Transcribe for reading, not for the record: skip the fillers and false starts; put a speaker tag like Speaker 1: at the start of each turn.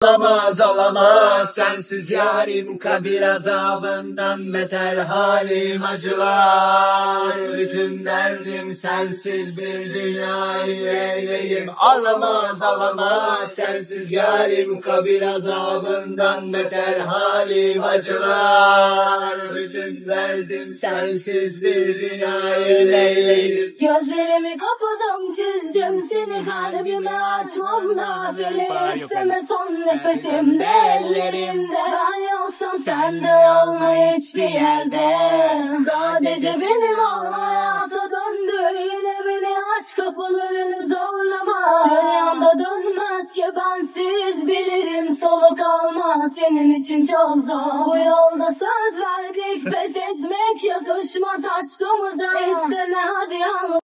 Speaker 1: Olamaz olamaz sensiz yarim, kabir azabından beter halim acılar. Bütün derdim sensiz bir dünyayı eyleyim. Olamaz olamaz sensiz yarim, kabir azabından beter halim acılar. Bütün derdim sensiz bir dünyayı eyleyim.
Speaker 2: Gözlerimi kapadım çizdim seni, kalbimi açmam lazım. İsteme son nefesimde ellerimde. Ben yoksam sen de olma hiçbir yerde. Sadece benim ol, hayata döndür yine beni, aç kapılarını zorlama. Dünyamda dönmez ki bensiz, bilirim soluk almaz senin için çok zor. Bu yolda söz verdik, pes etmek yakışmaz aşkımıza. İsteme hadi al.